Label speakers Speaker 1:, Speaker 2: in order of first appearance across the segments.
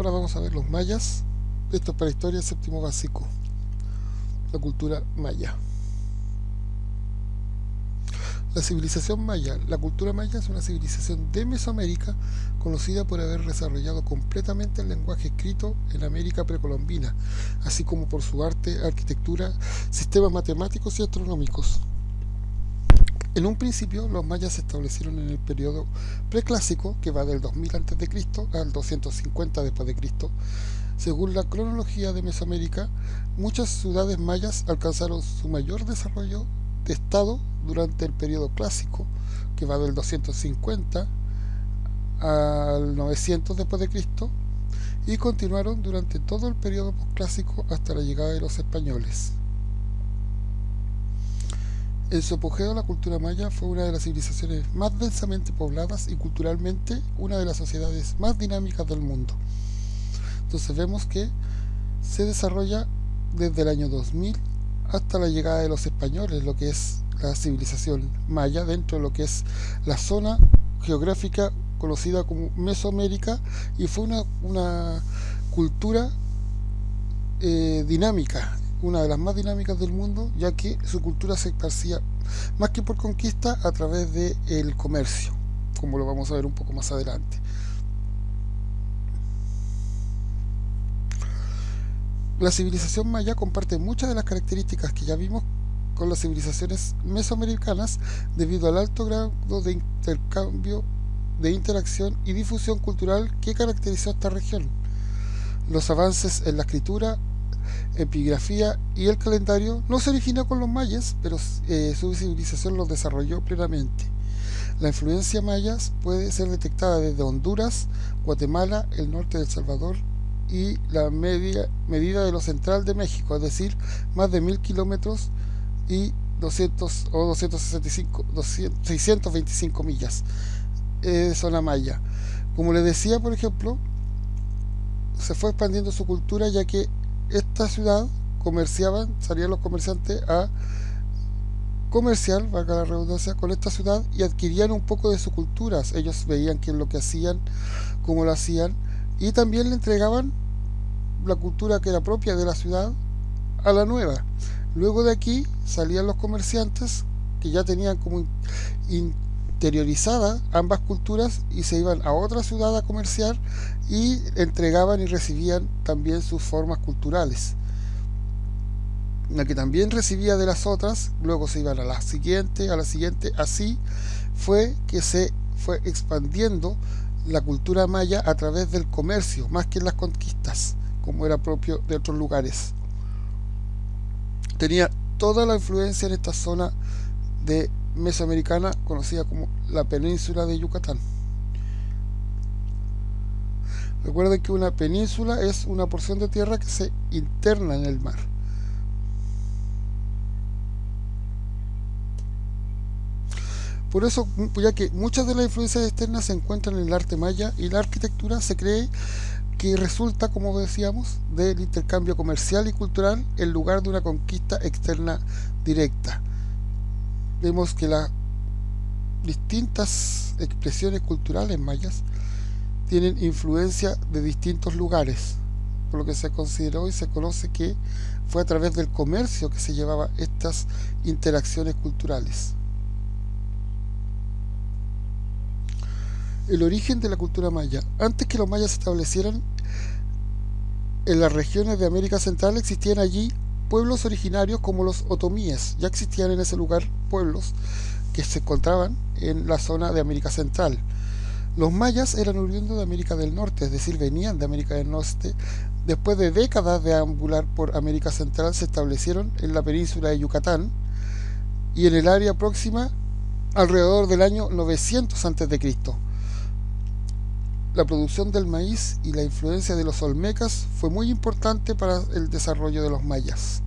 Speaker 1: ahora vamos a ver los mayas. Esto es para historia séptimo básico, la cultura maya. La civilización maya. La cultura maya es una civilización de Mesoamérica conocida por haber desarrollado completamente el lenguaje escrito en América precolombina, así como por su arte, arquitectura, sistemas matemáticos y astronómicos. En un principio, los mayas se establecieron en el periodo preclásico, que va del 2000 a.C. al 250 después de Cristo. Según la cronología de Mesoamérica, muchas ciudades mayas alcanzaron su mayor desarrollo de estado durante el periodo clásico, que va del 250 al 900 después de Cristo, y continuaron durante todo el periodo posclásico hasta la llegada de los españoles. En su apogeo, la cultura maya fue una de las civilizaciones más densamente pobladas y culturalmente una de las sociedades más dinámicas del mundo. Entonces vemos que se desarrolla desde el año 2000 hasta la llegada de los españoles, lo que es la civilización maya, dentro de lo que es la zona geográfica conocida como Mesoamérica, y fue una cultura dinámica, una de las más dinámicas del mundo, ya que su cultura se esparcía más que por conquista a través del comercio, como lo vamos a ver un poco más adelante. La civilización maya comparte muchas de las características que ya vimos con las civilizaciones mesoamericanas debido al alto grado de intercambio, de interacción y difusión cultural que caracterizó esta región. Los avances en la escritura, epigrafía y el calendario no se originó con los mayas, pero su civilización los desarrolló plenamente. La influencia maya puede ser detectada desde Honduras, Guatemala, el norte de El Salvador y la medida de lo central de México, es decir, más de 1000 kilómetros y 625 millas de zona maya. Como les decía, por ejemplo, se fue expandiendo su cultura, ya que esta ciudad salían los comerciantes a comerciar, valga la redundancia, con esta ciudad, y adquirían un poco de su cultura. Ellos veían que lo que hacían, cómo lo hacían, y también le entregaban la cultura que era propia de la ciudad a la nueva. Luego de aquí salían los comerciantes que ya tenían como interiorizada ambas culturas y se iban a otra ciudad a comerciar y entregaban y recibían también sus formas culturales, la que también recibía de las otras. Luego se iban a la siguiente, así fue que se fue expandiendo la cultura maya a través del comercio, más que en las conquistas, como era propio de otros lugares. Tenía toda la influencia en esta zona de mesoamericana conocida como la península de Yucatán. Recuerden que una península es una porción de tierra que se interna en el mar. Por eso, ya que muchas de las influencias externas se encuentran en el arte maya y la arquitectura, se cree que resulta, como decíamos, del intercambio comercial y cultural en lugar de una conquista externa directa. Vemos que las distintas expresiones culturales mayas tienen influencia de distintos lugares, por lo que se consideró y se conoce que fue a través del comercio que se llevaba estas interacciones culturales. El origen de la cultura maya. Antes que los mayas se establecieran en las regiones de América Central, existían allí pueblos originarios como los otomíes. Ya existían en ese lugar pueblos que se encontraban en la zona de América Central. Los mayas eran oriundos de América del Norte, es decir, venían de América del Norte. Después de décadas de ambular por América Central, se establecieron en la península de Yucatán y en el área próxima alrededor del año 900 a.C. La producción del maíz y la influencia de los olmecas fue muy importante para el desarrollo de los mayas.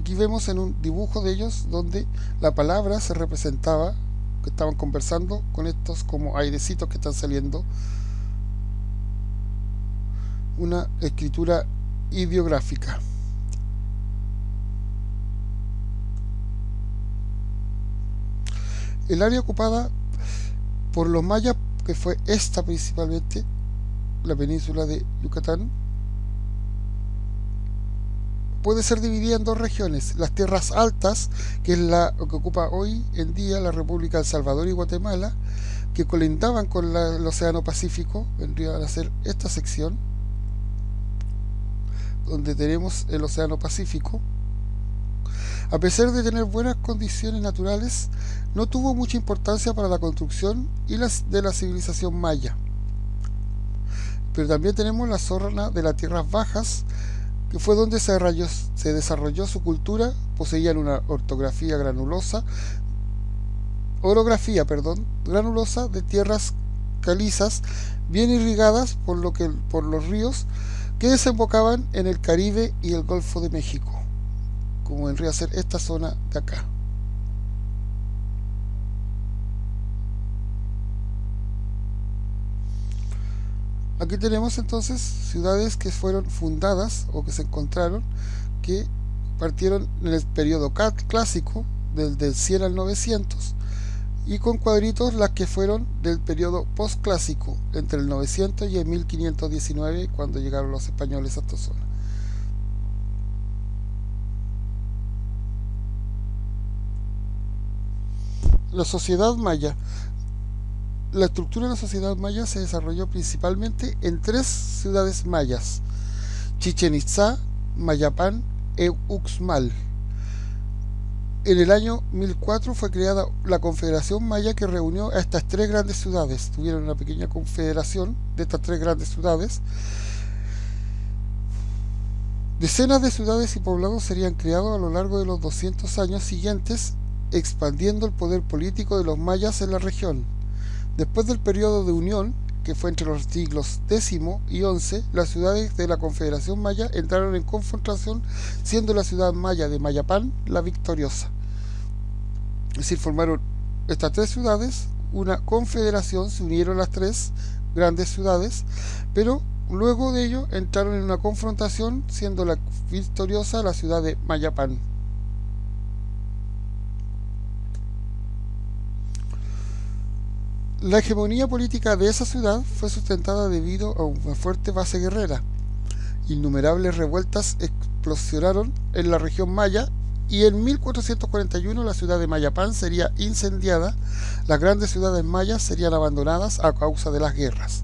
Speaker 1: Aquí vemos en un dibujo de ellos donde la palabra se representaba, que estaban conversando con estos como airecitos que están saliendo, una escritura ideográfica. El área ocupada por los mayas, que fue esta principalmente, la península de Yucatán, puede ser dividida en dos regiones: las tierras altas, que es la que ocupa hoy en día la República de El Salvador y Guatemala, que colindaban con el Océano Pacífico, vendrían a ser esta sección, donde tenemos el Océano Pacífico. A pesar de tener buenas condiciones naturales, no tuvo mucha importancia para la construcción de la civilización maya. Pero también tenemos la zona de las tierras bajas, que fue donde se desarrolló su cultura. Poseían una orografía granulosa de tierras calizas, bien irrigadas por los ríos que desembocaban en el Caribe y el Golfo de México, como vendría a ser esta zona de acá. Aquí tenemos entonces ciudades que fueron fundadas o que se encontraron, que partieron en el periodo clásico, del 100 al 900, y con cuadritos las que fueron del periodo postclásico, entre el 900 y el 1519, cuando llegaron los españoles a esta zona. La sociedad maya. La estructura de la sociedad maya se desarrolló principalmente en tres ciudades mayas: Chichén Itzá, Mayapán e Uxmal. En el año 1004 fue creada la Confederación Maya, que reunió a estas tres grandes ciudades. Tuvieron una pequeña confederación de estas tres grandes ciudades. Decenas de ciudades y poblados serían creados a lo largo de los 200 años siguientes, expandiendo el poder político de los mayas en la región. Después del periodo de unión, que fue entre los siglos X y XI, las ciudades de la Confederación Maya entraron en confrontación, siendo la ciudad maya de Mayapán la victoriosa. Es decir, formaron estas tres ciudades una confederación, se unieron las tres grandes ciudades, pero luego de ello entraron en una confrontación, siendo la victoriosa la ciudad de Mayapán. La hegemonía política de esa ciudad fue sustentada debido a una fuerte base guerrera. Innumerables revueltas explosionaron en la región maya, y en 1441 la ciudad de Mayapán sería incendiada. Las grandes ciudades mayas serían abandonadas a causa de las guerras.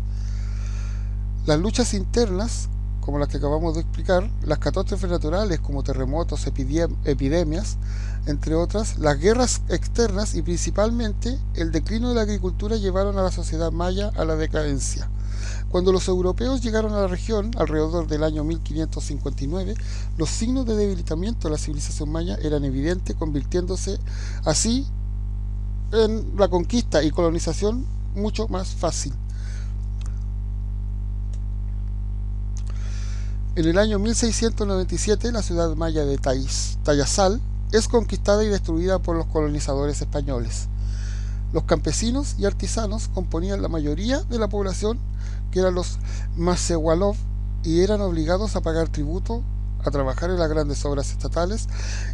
Speaker 1: Las luchas internas, como las que acabamos de explicar, las catástrofes naturales como terremotos, epidemias, entre otras, las guerras externas y principalmente el declino de la agricultura llevaron a la sociedad maya a la decadencia. Cuando los europeos llegaron a la región, alrededor del año 1559, los signos de debilitamiento de la civilización maya eran evidentes, convirtiéndose así en la conquista y colonización mucho más fácil. En el año 1697, la ciudad maya de Tayasal es conquistada y destruida por los colonizadores españoles. Los campesinos y artesanos componían la mayoría de la población, que eran los Macehualov, y eran obligados a pagar tributo, a trabajar en las grandes obras estatales,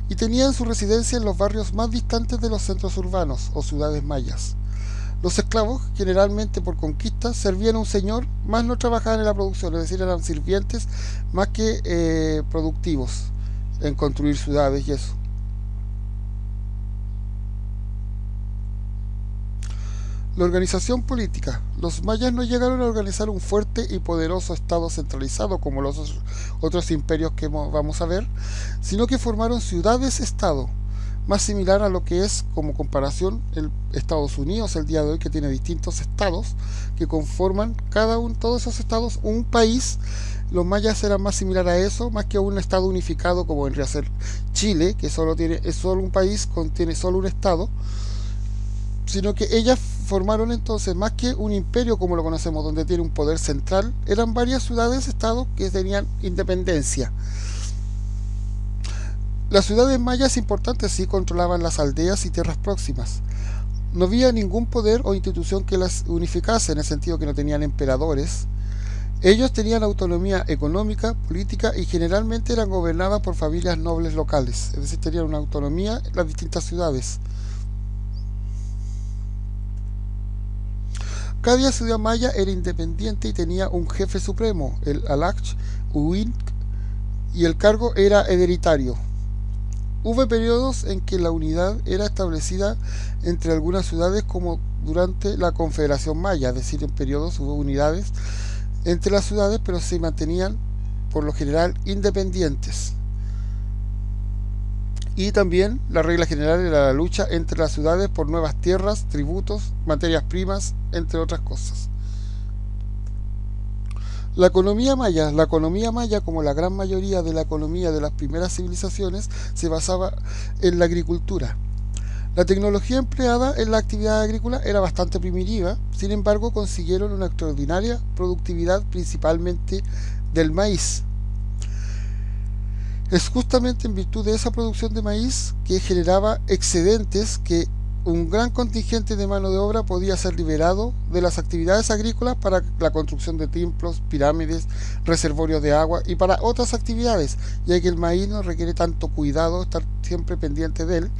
Speaker 1: y tenían su residencia en los barrios más distantes de los centros urbanos o ciudades mayas. Los esclavos, generalmente por conquista, servían a un señor, más no trabajaban en la producción, es decir, eran sirvientes más que productivos en construir ciudades y eso. La organización política. Los mayas no llegaron a organizar un fuerte y poderoso estado centralizado como los otros imperios que vamos a ver, sino que formaron ciudades-estado, más similar a lo que es, como comparación, el Estados Unidos el día de hoy, que tiene distintos estados que conforman todos esos estados un país. Los mayas eran más similar a eso, más que a un estado unificado como vendría a ser Chile, que es solo un país, contiene solo un estado, sino que ellas formaron entonces, más que un imperio como lo conocemos, donde tiene un poder central, eran varias ciudades-estados que tenían independencia. Las ciudades mayas importantes sí controlaban las aldeas y tierras próximas. No había ningún poder o institución que las unificase, en el sentido que no tenían emperadores. Ellos tenían autonomía económica, política, y generalmente eran gobernadas por familias nobles locales, es decir, tenían una autonomía en las distintas ciudades. Cada ciudad maya era independiente y tenía un jefe supremo, el Alach Uin, y el cargo era hereditario. Hubo periodos en que la unidad era establecida entre algunas ciudades, como durante la Confederación Maya, es decir, en periodos hubo unidades entre las ciudades, pero se mantenían por lo general independientes. Y también la regla general era la lucha entre las ciudades por nuevas tierras, tributos, materias primas, entre otras cosas. La economía maya, como la gran mayoría de la economía de las primeras civilizaciones, se basaba en la agricultura. La tecnología empleada en la actividad agrícola era bastante primitiva, sin embargo consiguieron una extraordinaria productividad, principalmente del maíz. Es justamente en virtud de esa producción de maíz que generaba excedentes que un gran contingente de mano de obra podía ser liberado de las actividades agrícolas para la construcción de templos, pirámides, reservorios de agua y para otras actividades, ya que el maíz no requiere tanto cuidado, estar siempre pendiente de él,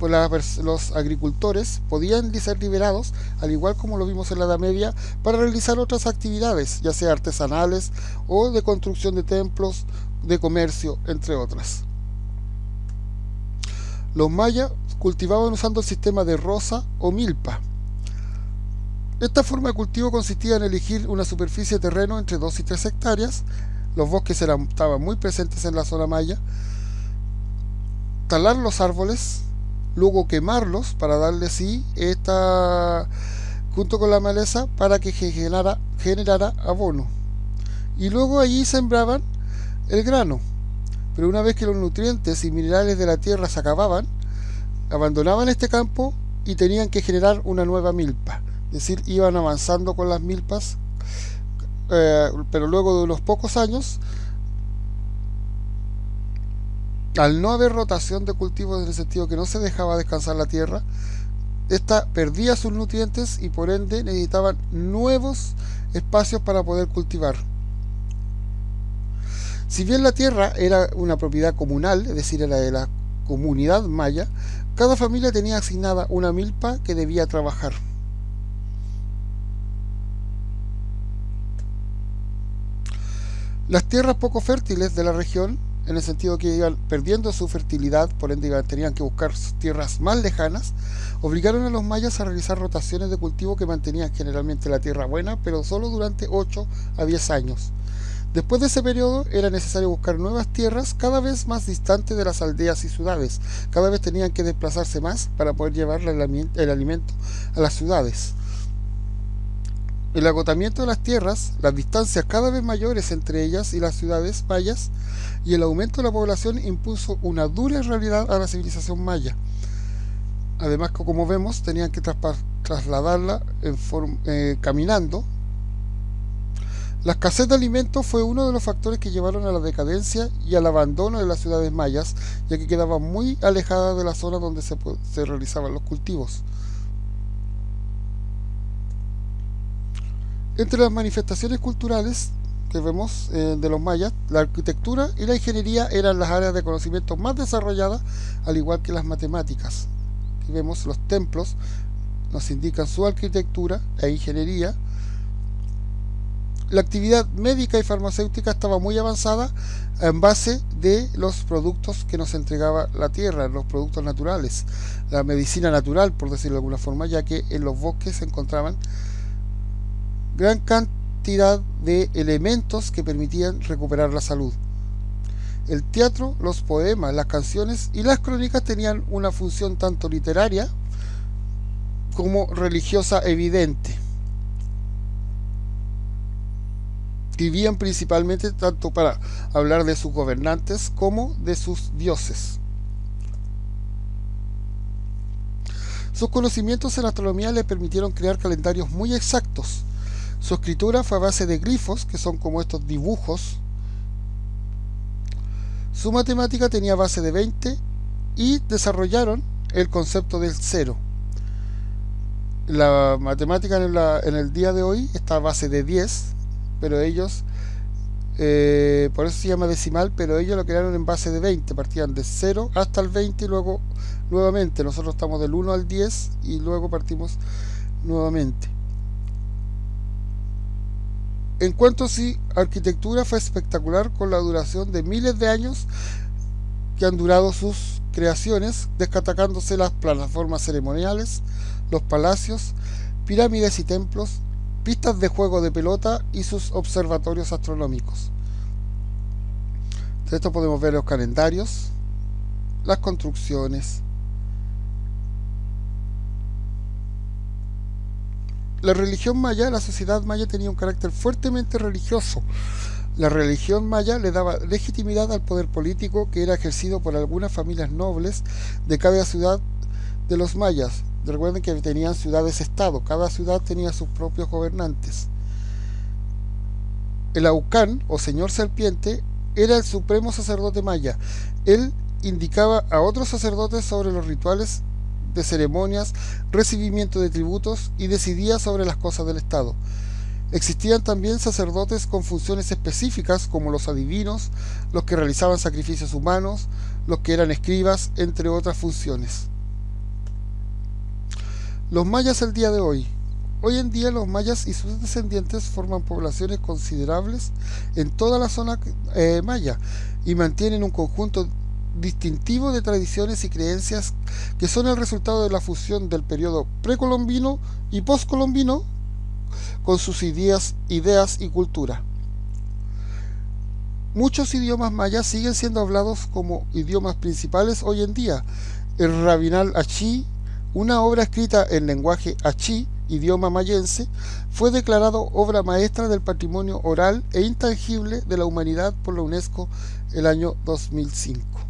Speaker 1: pues los agricultores podían ser liberados, al igual como lo vimos en la Edad Media, para realizar otras actividades, ya sea artesanales o de construcción de templos, de comercio, entre otras. Los mayas cultivaban usando el sistema de roza o milpa. Esta forma de cultivo consistía en elegir una superficie de terreno entre 2 y 3 hectáreas. Los bosques estaban muy presentes en la zona maya. Talar los árboles, luego quemarlos para darle así junto con la maleza, para que generara abono. Y luego allí sembraban el grano. Pero una vez que los nutrientes y minerales de la tierra se acababan, abandonaban este campo y tenían que generar una nueva milpa. Es decir, iban avanzando con las milpas, pero luego de unos pocos años, al no haber rotación de cultivos, en el sentido que no se dejaba descansar la tierra, esta perdía sus nutrientes y por ende necesitaban nuevos espacios para poder cultivar. Si bien la tierra era una propiedad comunal, es decir, era de la comunidad maya, cada familia tenía asignada una milpa que debía trabajar. Las tierras poco fértiles de la región, en el sentido que iban perdiendo su fertilidad, por ende tenían que buscar tierras más lejanas, obligaron a los mayas a realizar rotaciones de cultivo que mantenían generalmente la tierra buena, pero solo durante 8 a 10 años. Después de ese periodo era necesario buscar nuevas tierras cada vez más distantes de las aldeas y ciudades. Cada vez tenían que desplazarse más para poder llevar el alimento a las ciudades. El agotamiento de las tierras, las distancias cada vez mayores entre ellas y las ciudades mayas, y el aumento de la población impuso una dura realidad a la civilización maya. Además, como vemos, tenían que trasladarla caminando. La escasez de alimentos fue uno de los factores que llevaron a la decadencia y al abandono de las ciudades mayas, ya que quedaban muy alejadas de la zona donde se realizaban los cultivos. Entre las manifestaciones culturales que vemos de los mayas, la arquitectura y la ingeniería eran las áreas de conocimiento más desarrolladas, al igual que las matemáticas. Aquí vemos los templos, nos indican su arquitectura e ingeniería. La actividad médica y farmacéutica estaba muy avanzada en base de los productos que nos entregaba la tierra, los productos naturales, la medicina natural, por decirlo de alguna forma, ya que en los bosques se encontraban gran cantidad de elementos que permitían recuperar la salud. El teatro, los poemas, las canciones y las crónicas tenían una función tanto literaria como religiosa evidente. Vivían principalmente tanto para hablar de sus gobernantes como de sus dioses. Sus conocimientos en astronomía le permitieron crear calendarios muy exactos. Su escritura fue a base de glifos, que son como estos dibujos. Su matemática tenía base de 20 y desarrollaron el concepto del cero. La matemática en el día de hoy está a base de 10, pero ellos, por eso se llama decimal, pero ellos lo crearon en base de 20, partían de 0 hasta el 20 y luego nuevamente, nosotros estamos del 1 al 10 y luego partimos nuevamente. En cuanto a su arquitectura, fue espectacular con la duración de miles de años que han durado sus creaciones, destacándose las plataformas ceremoniales, los palacios, pirámides y templos, pistas de juego de pelota y sus observatorios astronómicos. De esto podemos ver los calendarios, las construcciones. La religión maya, la sociedad maya tenía un carácter fuertemente religioso. La religión maya le daba legitimidad al poder político que era ejercido por algunas familias nobles de cada ciudad de los mayas. Recuerden que tenían ciudades-estado, cada ciudad tenía sus propios gobernantes. El Aucán, o señor serpiente, era el supremo sacerdote maya. Él indicaba a otros sacerdotes sobre los rituales de ceremonias, recibimiento de tributos y decidía sobre las cosas del Estado. Existían también sacerdotes con funciones específicas como los adivinos, los que realizaban sacrificios humanos, los que eran escribas, entre otras funciones. Los mayas el día de hoy. Hoy en día los mayas y sus descendientes forman poblaciones considerables en toda la zona maya y mantienen un conjunto distintivo de tradiciones y creencias que son el resultado de la fusión del periodo precolombino y postcolombino con sus ideas y cultura. Muchos idiomas mayas siguen siendo hablados como idiomas principales hoy en día. El Rabinal Achí, una obra escrita en lenguaje achí, idioma mayense, fue declarado obra maestra del patrimonio oral e intangible de la humanidad por la UNESCO el año 2005.